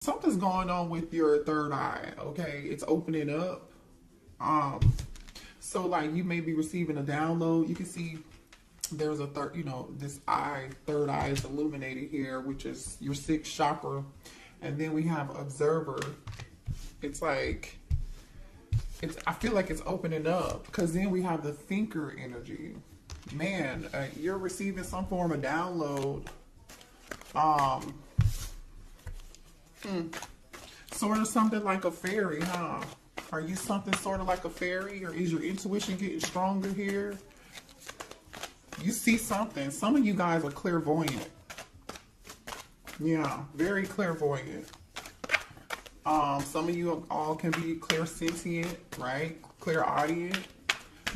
Something's going on with your third eye, okay? It's opening up. Um, so like you may be receiving a download. You can see there's a third, this eye, third eye is illuminated here, which is your sixth chakra. And then we have observer. It's like, I feel like it's opening up because then we have the thinker energy. Man, you're receiving some form of download. Um, Sort of something like a fairy, huh? Are you something sort of like a fairy, or is your intuition getting stronger here? You see something. Some of you guys are clairvoyant. Yeah, very clairvoyant. Some of you all can be clairsentient, right? Clairaudient.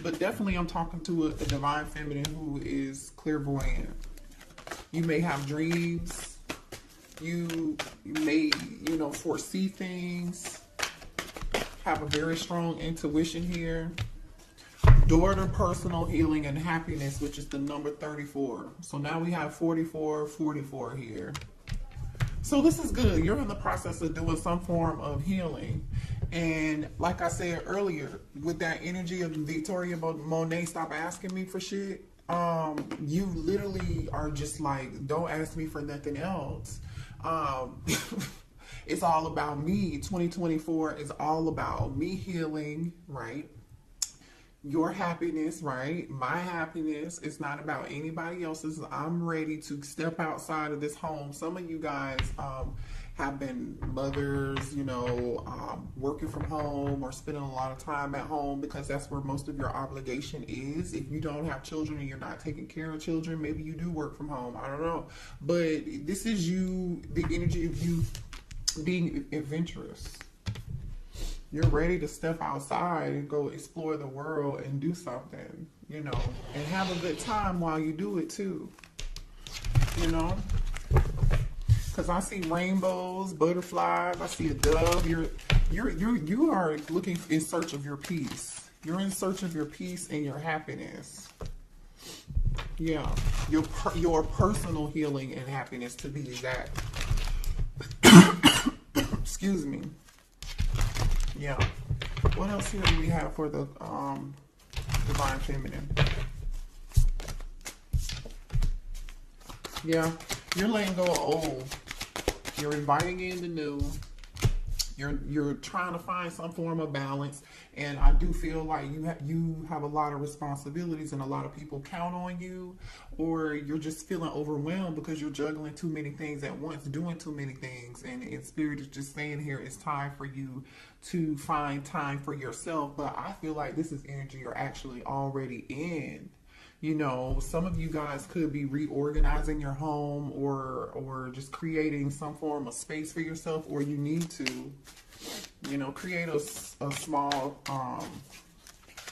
But definitely I'm talking to a divine feminine who is clairvoyant. You may have dreams. You may, foresee things. Have a very strong intuition here. Daughter, personal healing and happiness, which is the number 34. So now we have 44, 44 here. So this is good. You're in the process of doing some form of healing. And like I said earlier, with that energy of Victoria Monet, stop asking me for shit. You literally are just like, don't ask me for nothing else. It's all about me. 2024 is all about me healing, right? Your happiness, right? My happiness. It's not about anybody else's. I'm ready to step outside of this home. Some of you guys have been mothers, working from home or spending a lot of time at home because that's where most of your obligation is. If you don't have children and you're not taking care of children, maybe you do work from home. I don't know. But this is you, the energy of you being adventurous. You're ready to step outside and go explore the world and do something, and have a good time while you do it too, because I see rainbows, butterflies, I see a dove. You are looking in search of your peace. You're in search of your peace and your happiness. Yeah, your personal healing and happiness, to be exact. Excuse me. Yeah. What else here do we have for the divine feminine? Yeah, you're letting go of old. You're inviting in the new. You're trying to find some form of balance, and I do feel like you have a lot of responsibilities and a lot of people count on you, or you're just feeling overwhelmed because you're juggling too many things at once, doing too many things, and Spirit is just saying here it's time for you to find time for yourself. But I feel like this is energy you're actually already in. Some of you guys could be reorganizing your home or just creating some form of space for yourself, or you need to, create a small,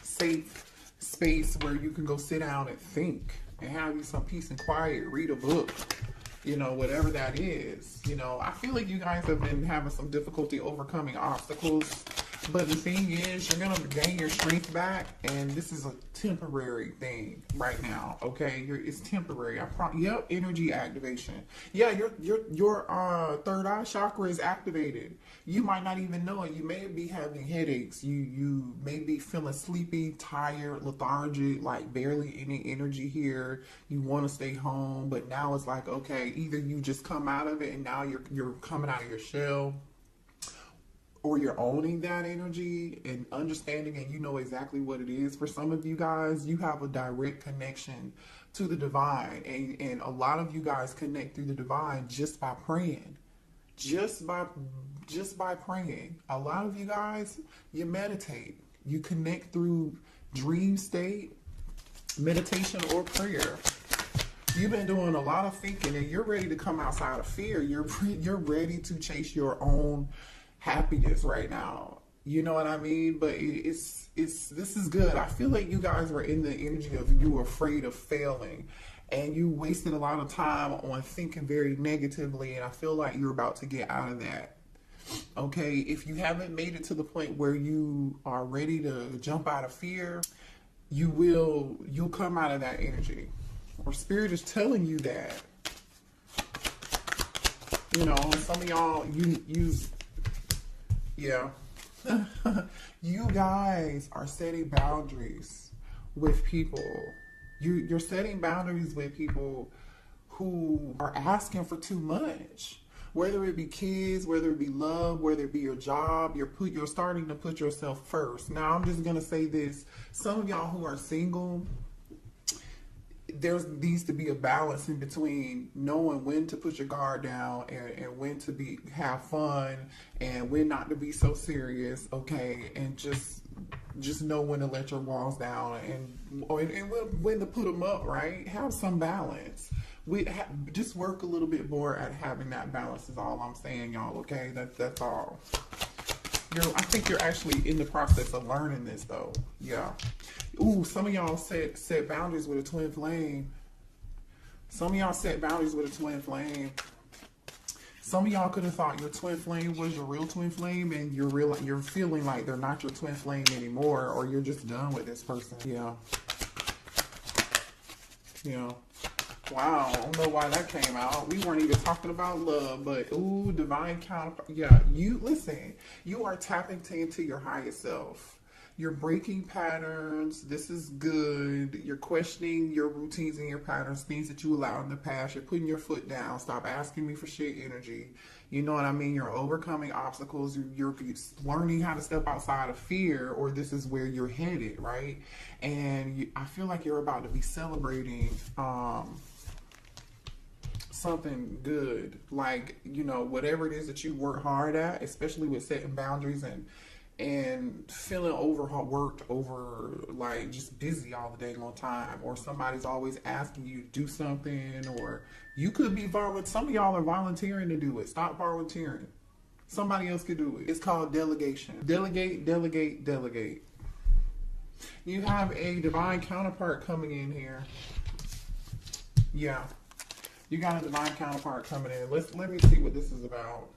safe space where you can go sit down and think and have you some peace and quiet, read a book, whatever that is. I feel like you guys have been having some difficulty overcoming obstacles. But the thing is, you're going to gain your strength back, and this is a temporary thing right now, okay? It's temporary. Yep, energy activation. Yeah, your third eye chakra is activated. You might not even know it. You may be having headaches. You may be feeling sleepy, tired, lethargic, like barely any energy here. You want to stay home, but now it's like, okay, either you just come out of it and now you're coming out of your shell, or you're owning that energy and understanding, and you know exactly what it is. For some of you guys, you have a direct connection to the divine, and a lot of you guys connect through the divine just by praying. Just by praying. A lot of you guys, you meditate. You connect through dream state, meditation, or prayer. You've been doing a lot of thinking, and you're ready to come outside of fear. You're ready to chase your own happiness right now. You know what I mean? But this is good. I feel like you guys were in the energy of you were afraid of failing, and you wasted a lot of time on thinking very negatively, and I feel like you're about to get out of that. Okay, if you haven't made it to the point where you are ready to jump out of fear, you'll come out of that energy. Or Spirit is telling you that. You know, some of y'all, yeah. You guys are setting boundaries with people. You're setting boundaries with people who are asking for too much. Whether it be kids, whether it be love, whether it be your job, you're starting to put yourself first. Now, I'm just gonna say this: some of y'all who are single, there needs to be a balance in between knowing when to put your guard down and when to have fun and when not to be so serious, okay? And just know when to let your walls down and when to put them up, right? Have some balance. Just work a little bit more at having that balance is all I'm saying, y'all, okay? That's all. I think you're actually in the process of learning this, though. Yeah. Ooh, some of y'all set boundaries with a twin flame. Some of y'all set boundaries with a twin flame. Some of y'all could have thought your twin flame was your real twin flame, and you're feeling like they're not your twin flame anymore, or you're just done with this person. Yeah. Yeah. Wow, I don't know why that came out. We weren't even talking about love, but ooh, divine counterpart. Yeah, listen, you are tapping into your highest self. You're breaking patterns. This is good. You're questioning your routines and your patterns, things that you allowed in the past. You're putting your foot down. Stop asking me for shit energy. You know what I mean? You're overcoming obstacles. You're learning how to step outside of fear, or this is where you're headed, right? And I feel like you're about to be celebrating something good, like, you know, whatever it is that you work hard at, especially with setting boundaries and feeling overworked, like just busy all the day long time, or somebody's always asking you to do something, or you could be some of y'all are volunteering to do it. Stop volunteering. Somebody else could do it. It's called delegation. Delegate, delegate, delegate. You have a divine counterpart coming in here. Yeah. You got a divine counterpart coming in. Let me see what this is about.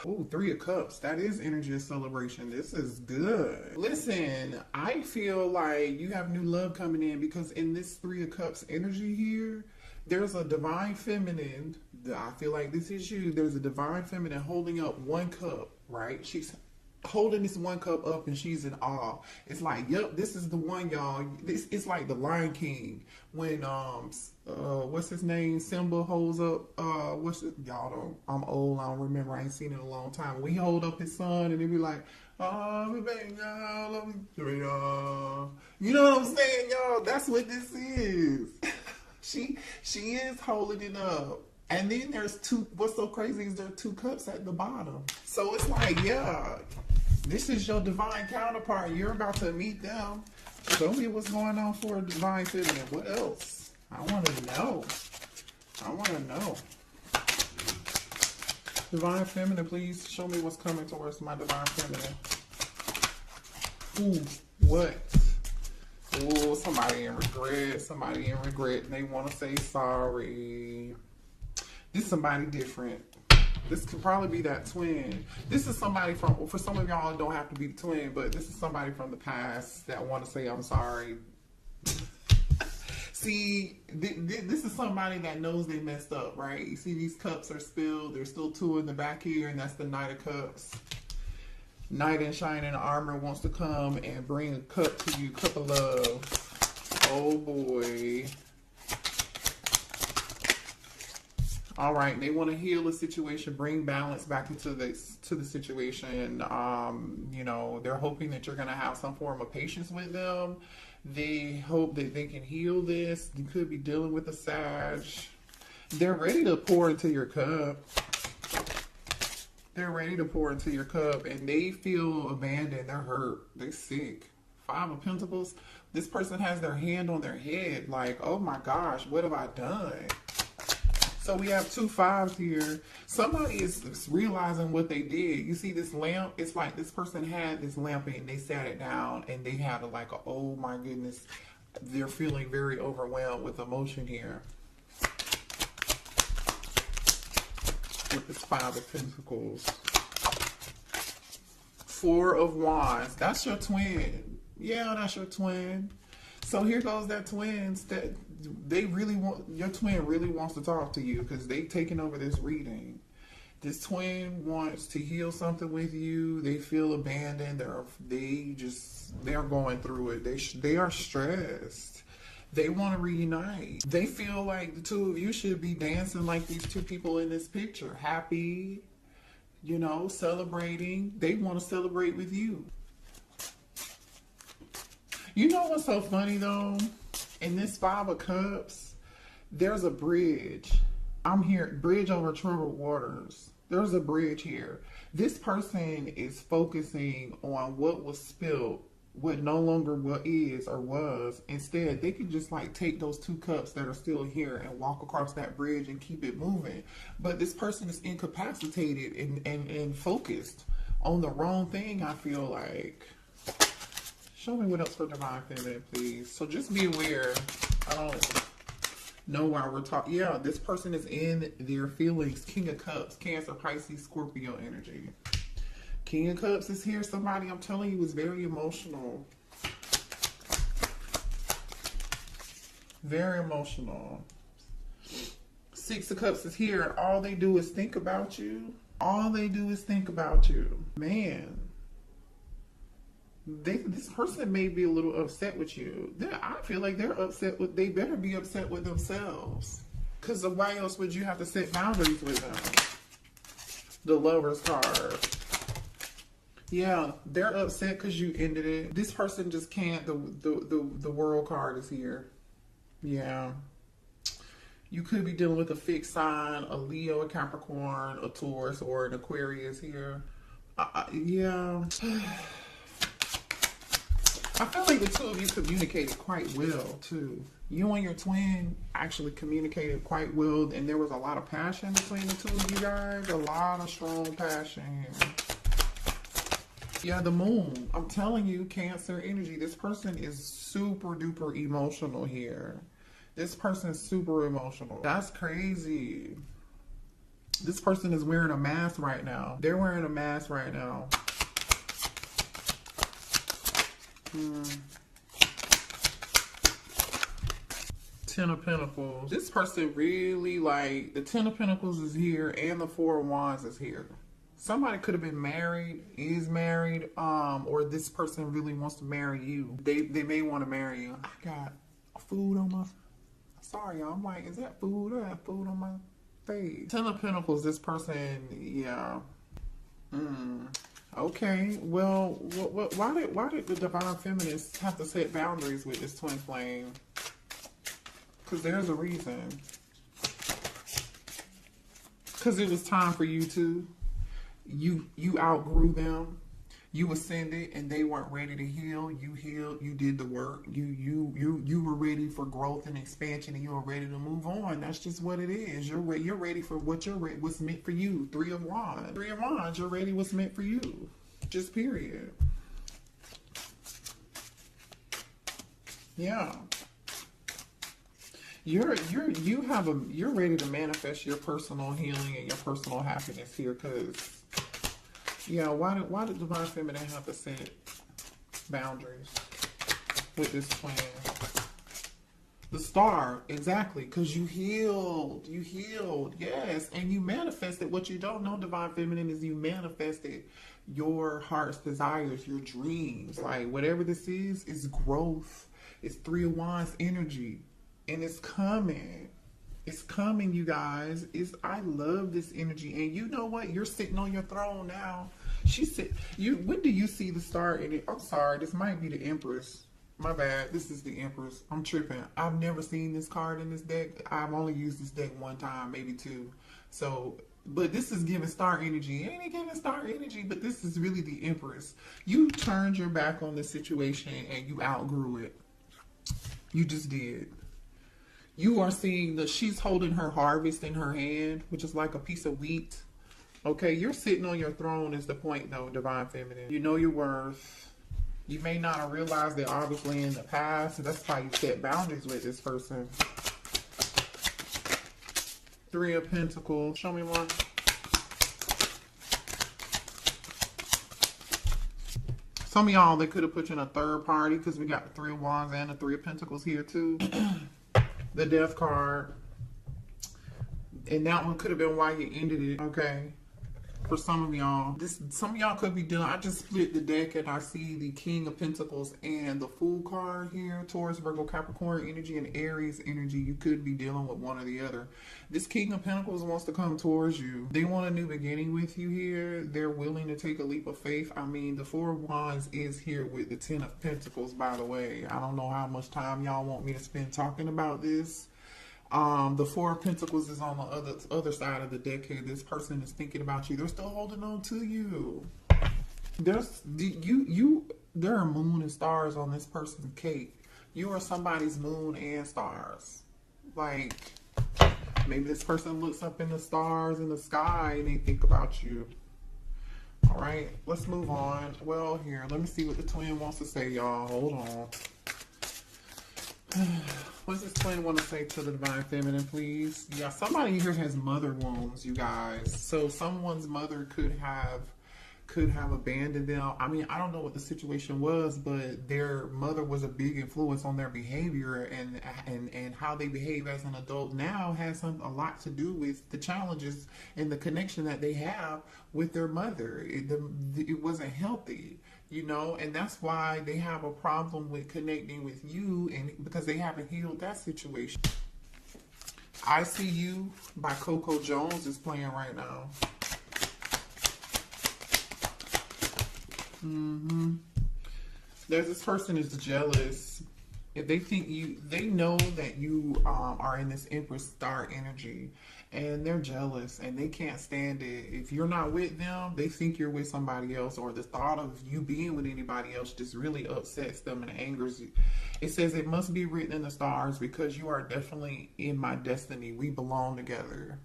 Ooh, 3 of Cups. That is energy of celebration. This is good. Listen, I feel like you have new love coming in, because in this 3 of Cups energy here, there's a divine feminine. I feel like this is you. There's a divine feminine holding up 1 cup, right? She's holding this 1 cup up and she's in awe. It's like, yep, this is the one, y'all. It's like the Lion King when what's his name, Simba holds up y'all don't, I'm old, I don't remember, I ain't seen it in a long time. We hold up his son and they be like, oh baby, y'all, you know what I'm saying, y'all? That's what this is. she is holding it up. And then there's 2, what's so crazy is there are 2 cups at the bottom. So it's like, yeah, this is your divine counterpart. You're about to meet them. Show me what's going on for a divine feminine. What else? I want to know. I want to know. Divine feminine, please show me what's coming towards my divine feminine. Ooh, what? Ooh, somebody in regret. Somebody in regret. And they want to say sorry. This is somebody different. This could probably be that twin. This is somebody for some of y'all, it don't have to be the twin, but this is somebody from the past that want to say, I'm sorry. See, this is somebody that knows they messed up, right? You see these cups are spilled. There's still 2 in the back here, and that's the Knight of Cups. Knight in shining armor wants to come and bring a cup to you, cup of love. Oh boy. All right, they want to heal a situation, bring balance back into the situation. You know, they're hoping that you're going to have some form of patience with them. They hope that they can heal this. You could be dealing with a Sag. They're ready to pour into your cup. They're ready to pour into your cup, and they feel abandoned. They're hurt. They're sick. 5 of Pentacles. This person has their hand on their head, like, oh my gosh, what have I done? So we have 2 5s here. Somebody is realizing what they did. You see this lamp? It's like this person had this lamp and they sat it down and they had oh my goodness. They're feeling very overwhelmed with emotion here. With this 5 of Pentacles. 4 of Wands. That's your twin. Yeah, that's your twin. So here goes that twins. they really want, your twin really wants to talk to you because they taking over this reading. This twin wants to heal something with you. They feel abandoned. They're going through it. They are stressed. They want to reunite. They feel like the two of you should be dancing like these two people in this picture. Happy, you know, celebrating. They want to celebrate with you. You know what's so funny though? In this Five of Cups, there's a bridge. I'm here, bridge over troubled waters. There's a bridge here. This person is focusing on what was spilled, what no longer what is or was. Instead, they could just like take those two cups that are still here and walk across that bridge and keep it moving. But this person is incapacitated and focused on the wrong thing, I feel like. Show me what else for Divine Feminine, please. So just be aware. I don't know why we're talking. Yeah, this person is in their feelings. King of Cups, Cancer, Pisces, Scorpio energy. King of Cups is here. Somebody, I'm telling you, is very emotional. Very emotional. Six of Cups is here. All they do is think about you. All they do is think about you. Man. This person may be a little upset with you. I feel like they're upset with, they better be upset with themselves. Because why else would you have to set boundaries with them? The Lover's card. Yeah, they're upset because you ended it. This person just can't, the World card is here. Yeah. You could be dealing with a fixed sign, a Leo, a Capricorn, a Taurus, or an Aquarius here. Yeah. I feel like the two of you communicated quite well, too. You and your twin actually communicated quite well, and there was a lot of passion between the two of you guys. A lot of strong passion. Yeah, the Moon. I'm telling you, Cancer energy. This person is super duper emotional here. This person is super emotional. That's crazy. This person is wearing a mask right now. They're wearing a mask right now. Ten of Pentacles. This person really, like, the Ten of Pentacles is here and the Four of Wands is here. Somebody could have been married, is married, or this person really wants to marry you. They may want to marry you. I got food on my, sorry y'all, I'm like, is that food? I have food on my face. Ten of Pentacles, this person, yeah. Okay, well, why did the Divine Feminists have to set boundaries with this twin flame? Because there's a reason. Because it was time for you to. You outgrew them. You ascended, and they weren't ready to heal. You healed. You did the work. You were ready for growth and expansion, and you were ready to move on. That's just what it is. You're ready for what's meant for you. Three of Wands. Three of Wands. You're ready. What's meant for you. Just period. Yeah. You're ready to manifest your personal healing and your personal happiness here, because yeah, why did Divine Feminine have to set boundaries with this plan? The Star, exactly, because you healed, yes, and you manifested. What you don't know, Divine Feminine, is you manifested your heart's desires, your dreams. Like, whatever this is growth. It's Three of Wands energy, and it's coming. It's coming, you guys. I love this energy. And you know what? You're sitting on your throne now. When do you see the Star in it? I'm sorry, this might be the Empress. My bad. This is the Empress. I'm tripping. I've never seen this card in this deck. I've only used this deck one time, maybe two. So, but this is giving Star energy. It ain't giving Star energy, but this is really the Empress. You turned your back on the situation and you outgrew it. You just did. You are seeing she's holding her harvest in her hand, which is like a piece of wheat. Okay, you're sitting on your throne is the point though, Divine Feminine. You know your worth. You may not have realized it obviously in the past, so that's why you set boundaries with this person. Three of Pentacles. Show me one. Some of y'all, they could have put you in a third party because we got the Three of Wands and the Three of Pentacles here too. The Death card. And that one could have been why you ended it, okay? For some of y'all, some of y'all could be dealing. I just split the deck and I see the King of Pentacles and the Fool card here. Taurus, Virgo, Capricorn energy, and Aries energy. You could be dealing with one or the other. This King of Pentacles wants to come towards you. They want a new beginning with you here. They're willing to take a leap of faith. I mean, the Four of Wands is here with the Ten of Pentacles, by the way. I don't know how much time y'all want me to spend talking about this. The Four of Pentacles is on the other side of the deck here. This person is thinking about you. They're still holding on to you. There are moon and stars on this person's cake. You are somebody's moon and stars. Like, maybe this person looks up in the stars in the sky and they think about you. All right, let's move on. Well, here, let me see what the twin wants to say, y'all. Hold on. What does this twin want to say to the Divine Feminine, please? Yeah, somebody here has mother wounds, you guys. So someone's mother could have abandoned them. I mean, I don't know what the situation was, but their mother was a big influence on their behavior, and how they behave as an adult now has a lot to do with the challenges and the connection that they have with their mother. It wasn't healthy. You know, and that's why they have a problem with connecting with you, and because they haven't healed that situation. I See You by Coco Jones is playing right now. There's this person is jealous. If they think they know that you are in this Empress star energy, and they're jealous and they can't stand it. If you're not with them, they think you're with somebody else, or the thought of you being with anybody else just really upsets them and angers you. It says it must be written in the stars because you are definitely in my destiny. We belong together.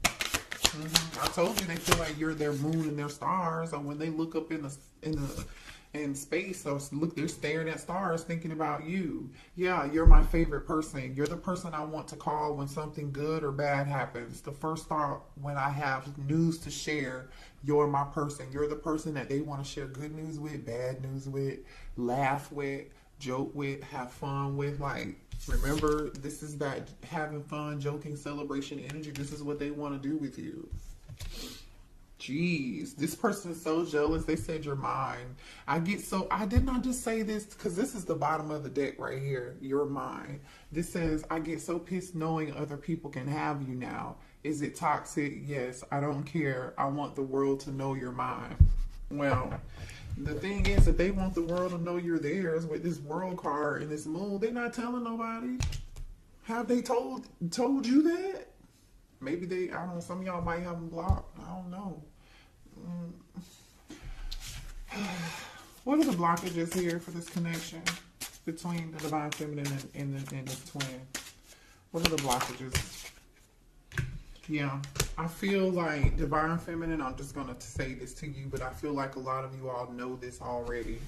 I told you they feel like you're their moon and their stars, and when they look up in space, so look, they're staring at stars thinking about you. Yeah, you're my favorite person. You're the person I want to call when something good or bad happens. The first thought when I have news to share, you're my person. You're the person that they want to share good news with, bad news with, laugh with, joke with, have fun with. Like, remember, this is that having fun, joking, celebration energy. This is what they want to do with you. Jeez, this person is so jealous. They said you're mine. I did not just say this because this is the bottom of the deck right here. You're mine. This says, I get so pissed knowing other people can have you now. Is it toxic? Yes, I don't care. I want the world to know you're mine. Well, the thing is that they want the world to know you're theirs with this world card and this moon. They're not telling nobody. Have they told you that? Maybe they, I don't know, some of y'all might have them blocked. I don't know. What are the blockages here for this connection between the Divine Feminine and the twin? What are the blockages? Yeah, I feel like Divine Feminine, I'm just going to say this to you, but I feel like a lot of you all know this already.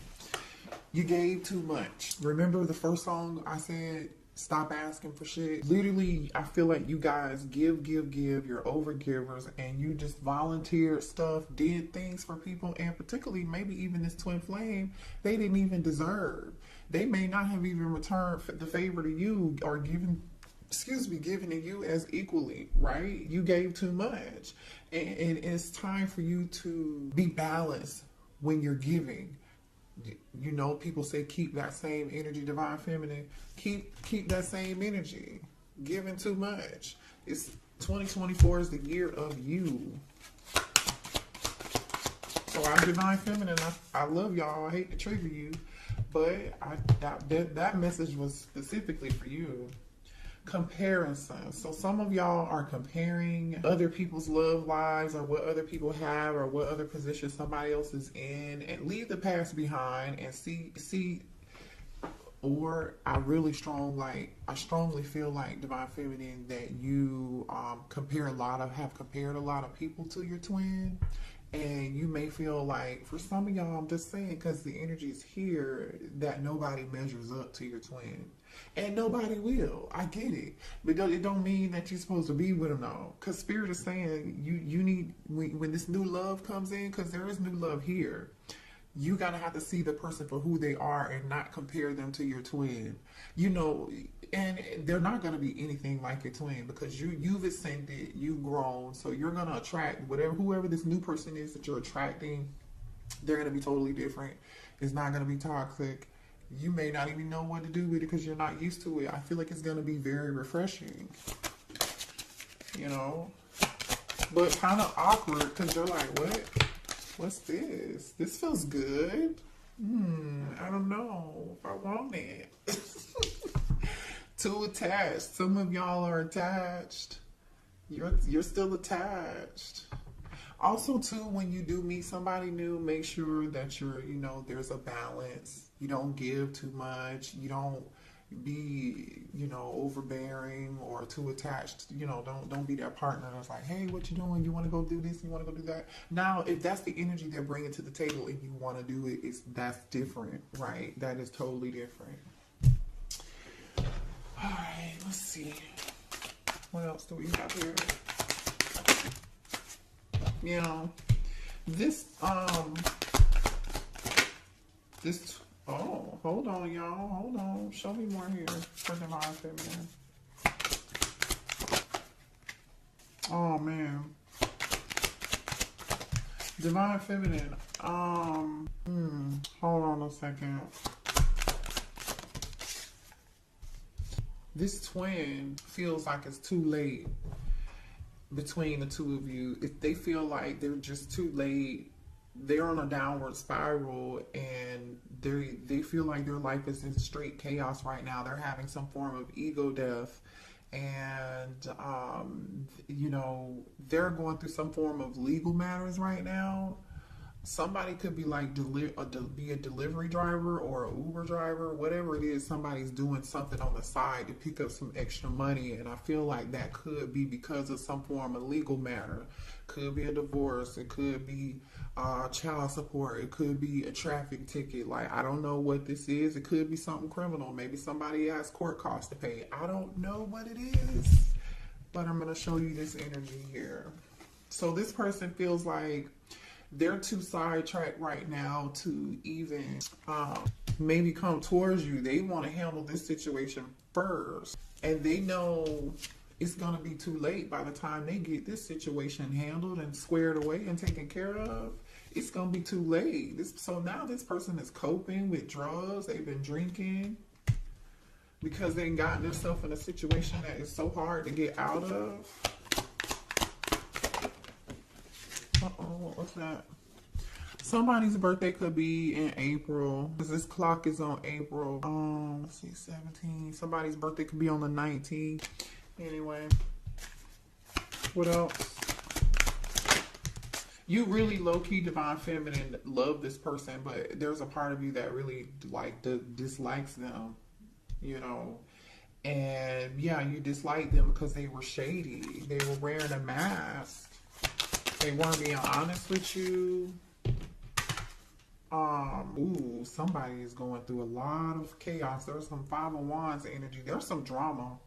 You gave too much. Remember the first song I said? Stop asking for shit. Literally, I feel like you guys give. You're over givers, and you just volunteered stuff, did things for people, and particularly maybe even this twin flame, they didn't even deserve. They may not have even returned the favor to you or given to you as equally, right? You gave too much, and it's time for you to be balanced when you're giving. You know, people say keep that same energy, Divine Feminine. Keep that same energy. Giving too much. It's 2024 is the year of you. So I'm Divine Feminine. I love y'all. I hate to trigger you, but that message was specifically for you. Comparison. So some of y'all are comparing other people's love lives or what other people have or what other position somebody else is in, and leave the past behind and see. Or I strongly feel like Divine Feminine that you have compared a lot of people to your twin. And you may feel like, for some of y'all, I'm just saying, because the energy is here, that nobody measures up to your twin. And nobody will. I get it. But it don't mean that you're supposed to be with them now. Because Spirit is saying, you need, when this new love comes in, because there is new love here, you gotta have to see the person for who they are and not compare them to your twin. You know, And they're not going to be anything like your twin, because you've ascended, you've grown, so you're going to attract whoever this new person is that you're attracting. They're going to be totally different. It's not going to be toxic. You may not even know what to do with it because you're not used to it. I feel like it's going to be very refreshing, you know, but kind of awkward because you're like, what's this? This feels good. I don't know if I want it. Too attached. Some of y'all are attached. You're still attached. Also, too, when you do meet somebody new, make sure that there's a balance. You don't give too much. You don't be, overbearing or too attached. Don't be that partner that's like, hey, what you doing? You want to go do this? You want to go do that? Now, if that's the energy they're bringing to the table and you want to do it, that's different, right? That is totally different. All right, let's see. What else do we have here? Oh, hold on, y'all. Hold on. Show me more here for Divine Feminine. Oh, man. Divine Feminine. Hold on a second. This twin feels like it's too late between the two of you. If they feel like they're just too late, they're on a downward spiral, and they feel like their life is in straight chaos right now. They're having some form of ego death, and they're going through some form of legal matters right now. Somebody could be like be a delivery driver or an Uber driver, whatever it is. Somebody's doing something on the side to pick up some extra money, and I feel like that could be because of some form of legal matter. Could be a divorce. It could be child support. It could be a traffic ticket. Like, I don't know what this is. It could be something criminal. Maybe somebody has court costs to pay. I don't know what it is, but I'm going to show you this energy here. So this person feels like they're too sidetracked right now to even maybe come towards you. They want to handle this situation first, and they know it's going to be too late by the time they get this situation handled and squared away and taken care of. It's going to be too late. So now this person is coping with drugs. They've been drinking because they've gotten themselves in a situation that is so hard to get out of. Uh-oh, what's that? Somebody's birthday could be in April, because this clock is on April. Let's see, 17. Somebody's birthday could be on the 19th. Anyway, what else? You really low-key Divine Feminine love this person, but there's a part of you that really dislikes them, and yeah, you dislike them because they were shady. They were wearing a mask. They weren't being honest with you. Somebody is going through a lot of chaos. There's some Five of Wands energy. There's some drama.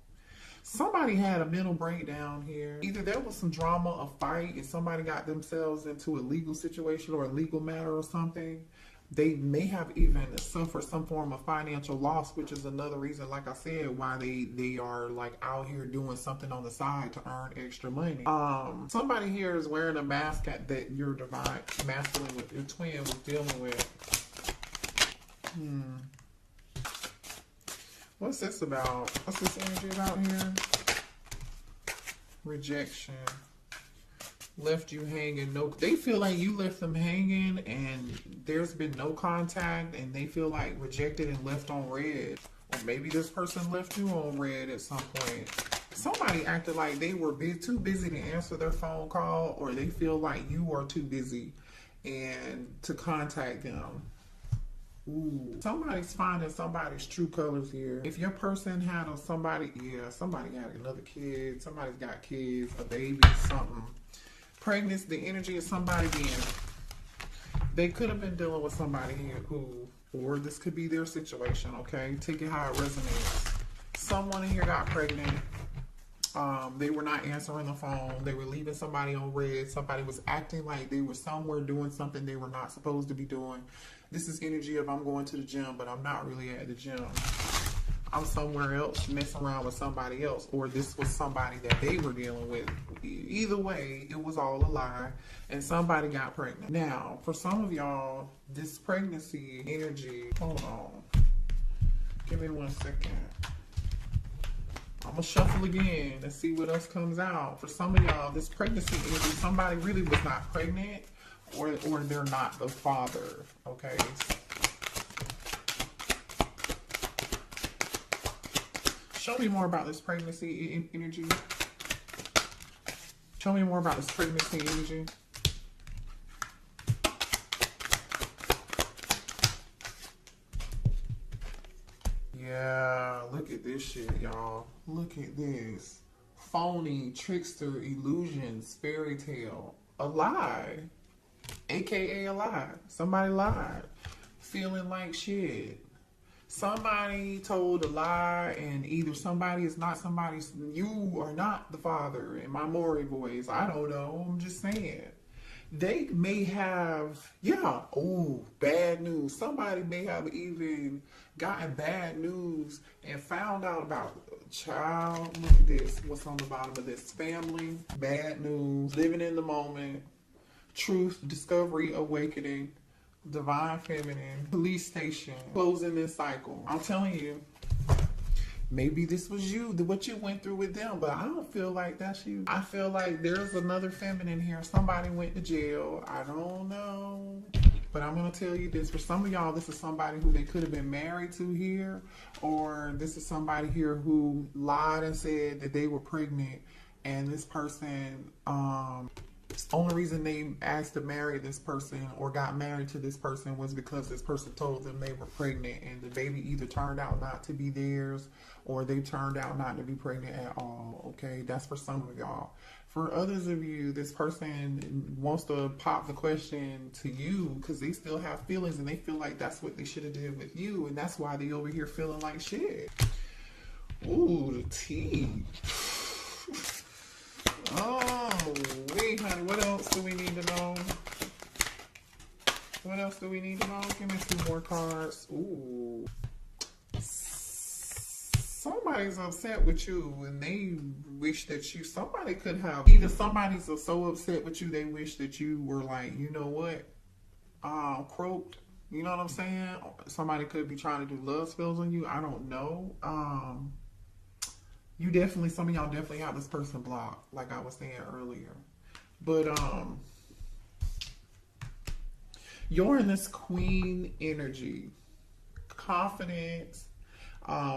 Somebody had a mental breakdown here. Either there was some drama, a fight, and somebody got themselves into a legal situation or a legal matter or something. They may have even suffered some form of financial loss, which is another reason, like I said, why they are like out here doing something on the side to earn extra money. Somebody here is wearing a mask that your divine masculine with your twin was dealing with. What's this about? What's this energy about here? Rejection. Left you hanging. No, they feel like you left them hanging and there's been no contact, and they feel like rejected and left on red. Or maybe this person left you on red at some point. Somebody acted like they were too busy to answer their phone call, or they feel like you are too busy and to contact them. Ooh, somebody's finding somebody's true colors here. If your person had somebody got another kid, somebody's got kids, a baby, something. Pregnancy, the energy of somebody they could have been dealing with somebody here or this could be their situation, okay? Take it how it resonates. Someone in here got pregnant. They were not answering the phone. They were leaving somebody on red. Somebody was acting like they were somewhere doing something they were not supposed to be doing. This is energy of I'm going to the gym, but I'm not really at the gym. I'm somewhere else messing around with somebody else, or this was somebody that they were dealing with. Either way, it was all a lie, and somebody got pregnant. Now, for some of y'all, this pregnancy energy, hold on. Give me 1 second. I'm gonna shuffle again and see what else comes out. For some of y'all, this pregnancy energy, somebody really was not pregnant, or they're not the father, okay? Show me more about this pregnancy energy. Show me more about this pregnancy energy. Yeah, look at this shit, y'all. Look at this. Phony, trickster, illusions, fairy tale. A lie. AKA a lie. Somebody lied. Feeling like shit. Somebody told a lie, and either somebody is not somebody, you are not the father in my Maury voice. I don't know. I'm just saying. They may have, bad news. Somebody may have even gotten bad news and found out about child. Look at this. What's on the bottom of this? Family, bad news, living in the moment, truth, discovery, awakening, divine feminine, police station, closing this cycle. I'm telling you, maybe this was you, what you went through with them, but I don't feel like that's you. I feel like there's another feminine here. Somebody went to jail. I don't know. But I'm going to tell you this. For some of y'all, this is somebody who they could have been married to here, or this is somebody here who lied and said that they were pregnant, and this person, the only reason they asked to marry this person or got married to this person was because this person told them they were pregnant, and the baby either turned out not to be theirs or they turned out not to be pregnant at all. Okay, that's for some of y'all. For others of you, this person wants to pop the question to you because they still have feelings and they feel like that's what they should have did with you, and that's why they over here feeling like shit. Ooh, the tea. Oh, wait, honey, what else do we need to know? What else do we need to know? Give me 2 more cards. Ooh. Somebody's upset with you and they wish that somebody could have, either somebody's so upset with you, they wish that you were like, you know what, croaked. You know what I'm saying? Somebody could be trying to do love spells on you. I don't know. Some of y'all definitely have this person blocked, like I was saying earlier. But you're in this queen energy, confidence.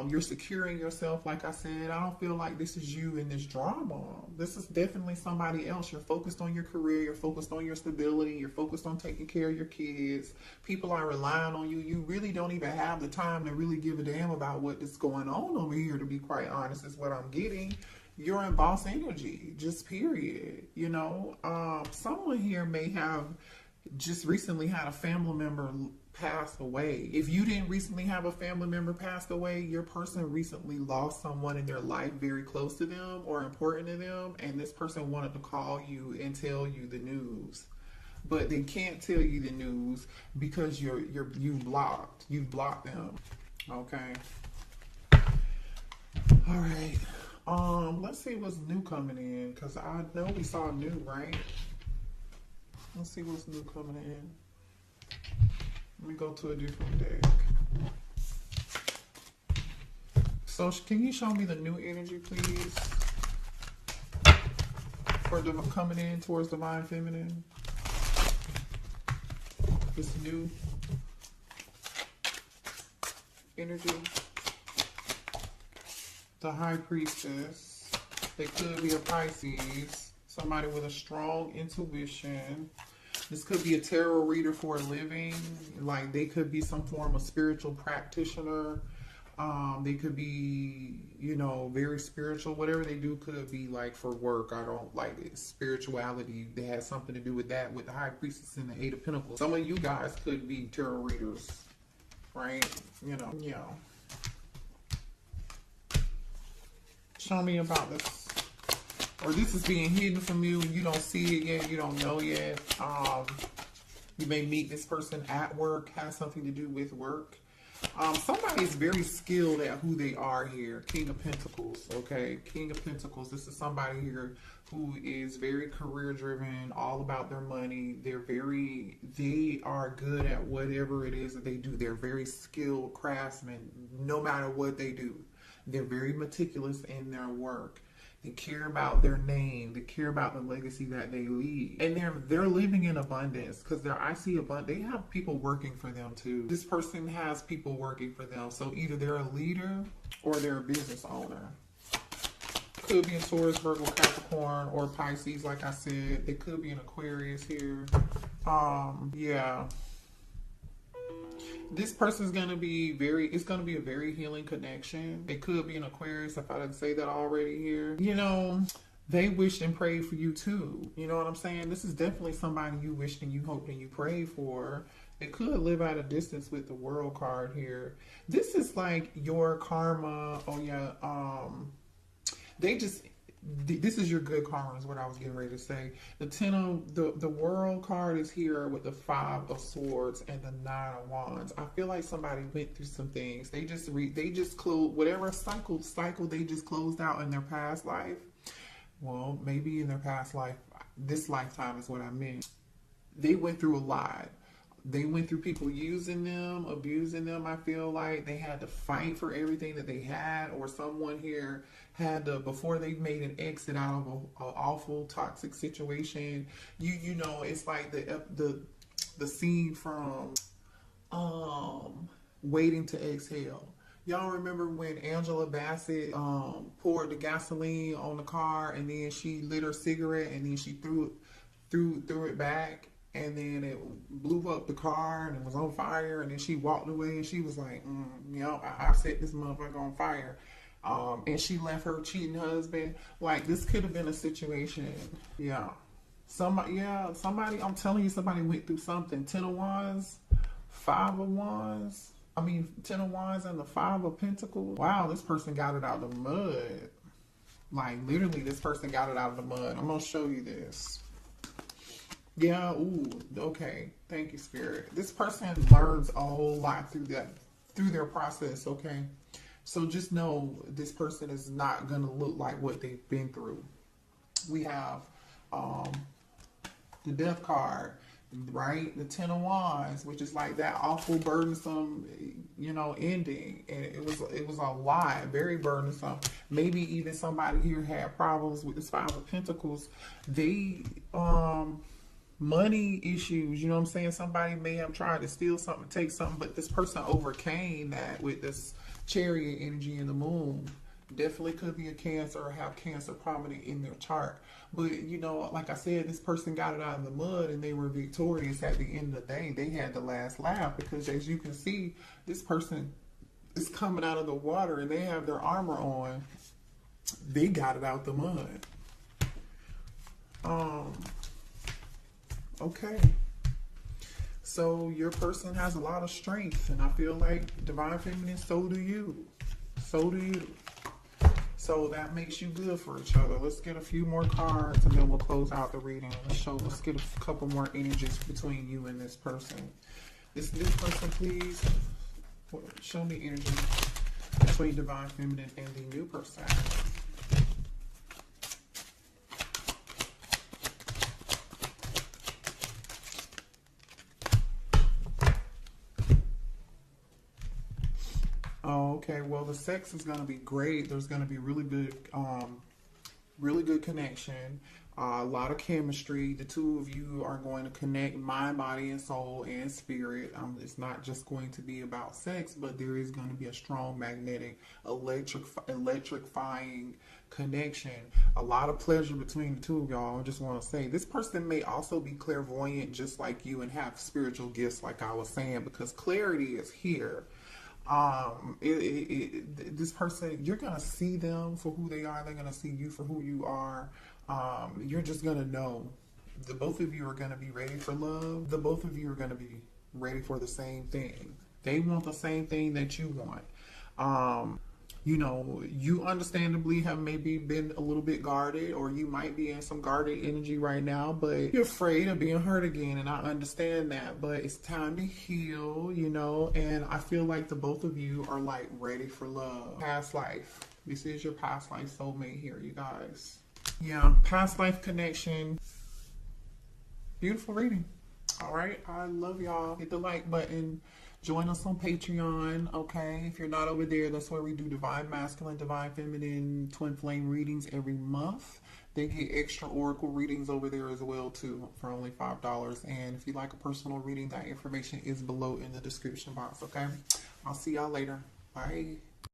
You're securing yourself. Like I said, I don't feel like this is you in this drama. This is definitely somebody else. You're focused on your career. You're focused on your stability. You're focused on taking care of your kids. People are relying on you. You really don't even have the time to really give a damn about what is going on over here, to be quite honest, is what I'm getting. You're in boss energy, just period. You know, someone here may have just recently had a family member passed away. If you didn't recently have a family member passed away, your person recently lost someone in their life very close to them or important to them, and this person wanted to call you and tell you the news, but they can't tell you the news because you've blocked them. Okay. All right. Let's see what's new coming in, because I know we saw new, right? Let's see what's new coming in. Let me go to a different deck. So can you show me the new energy, please? For the coming in towards divine feminine. This new energy. The high priestess. They could be a Pisces. Somebody with a strong intuition. This could be a tarot reader for a living. Like, they could be some form of spiritual practitioner. They could be, you know, very spiritual. Whatever they do could be like for work. I don't like it. Spirituality, they had something to do with that, with the high priestess and the 8 of Pentacles. Some of you guys could be tarot readers, right? You know, yeah. Show me about this. Or this is being hidden from you and you don't see it yet, you don't know yet. You may meet this person at work, has something to do with work. Somebody's very skilled at who they are here. King of Pentacles, okay? King of Pentacles. This is somebody here who is very career driven, all about their money. They are good at whatever it is that they do. They're very skilled craftsmen, no matter what they do. They're very meticulous in their work. They care about their name. They care about the legacy that they leave, and they're living in abundance because I see abundance. They have people working for them too. This person has people working for them, so either they're a leader or they're a business owner. Could be a Taurus, Virgo, Capricorn, or Pisces. Like I said, they could be an Aquarius here. Yeah. This person's going to be it's going to be a very healing connection. It could be an Aquarius, if I didn't say that already here. You know, they wished and prayed for you too. You know what I'm saying? This is definitely somebody you wished and you hoped and you prayed for. It could live at a distance with the World card here. This is like your karma. Oh yeah. This is your good karma is what I was getting ready to say. The World card is here with the 5 of Swords and the 9 of Wands. I feel like somebody went through some things. They just closed whatever cycle they just closed out in their past life. Well, maybe in their past life, this lifetime is what I meant. They went through a lot. They went through people using them, abusing them. I feel like they had to fight for everything that they had, or someone here had to, before they made an exit out of an awful toxic situation. You know, it's like the scene from Waiting to Exhale. Y'all remember when Angela Bassett poured the gasoline on the car, and then she lit her cigarette, and then she threw it back, and then it blew up the car and it was on fire, and then she walked away and she was like, you know, I set this motherfucker on fire. And she left her cheating husband. Like, this could have been a situation. Yeah. Somebody, I'm telling you, somebody went through something. 10 of Wands, 5 of Wands. 10 of Wands and the 5 of Pentacles. Wow, this person got it out of the mud. Like, literally, this person got it out of the mud. I'm going to show you this. Yeah, ooh, okay. Thank you, Spirit. This person learns a whole lot through their process, okay? So just know this person is not going to look like what they've been through. We have the Death card, right? The 10 of Wands, which is like that awful, burdensome, you know, ending. And it was a lot, very burdensome. Maybe even somebody here had problems with this 5 of Pentacles. They, money issues, you know what I'm saying? Somebody may have tried to steal something, take something, but this person overcame that with this Chariot energy in the Moon. Definitely could be a Cancer or have Cancer prominent in their chart. But, you know, like I said, this person got it out of the mud and they were victorious at the end of the day. They had the last laugh because, as you can see, this person is coming out of the water and they have their armor on. They got it out the mud. Okay. So your person has a lot of strength, and I feel like Divine Feminine, so do you. So do you. So that makes you good for each other. Let's get a few more cards, and then we'll close out the reading. Let's get a couple more energies between you and this person. This person, please. Show me energy between Divine Feminine and the new person. Oh, okay. Well, the sex is going to be great. There's going to be really good connection. A lot of chemistry. The two of you are going to connect mind, body, and soul and spirit. It's not just going to be about sex, but there is going to be a strong magnetic, electrifying connection. A lot of pleasure between the two of y'all. I just want to say this person may also be clairvoyant just like you and have spiritual gifts like I was saying, because clarity is here. This person, you're going to see them for who they are. They're going to see you for who you are. You're just going to know the both of you are going to be ready for love. The both of you are going to be ready for the same thing. They want the same thing that you want. You know, you understandably have maybe been a little bit guarded, or you might be in some guarded energy right now, but you're afraid of being hurt again. And I understand that, but it's time to heal, you know, and I feel like the both of you are like ready for love. Past life. This is your past life soulmate here, you guys. Yeah, past life connection. Beautiful reading. All right, I love y'all. Hit the like button. Join us on Patreon, okay? If you're not over there, that's where we do Divine Masculine, Divine Feminine, Twin Flame readings every month. They get extra Oracle readings over there as well, too, for only $5. And if you like a personal reading, that information is below in the description box, okay? I'll see y'all later. Bye.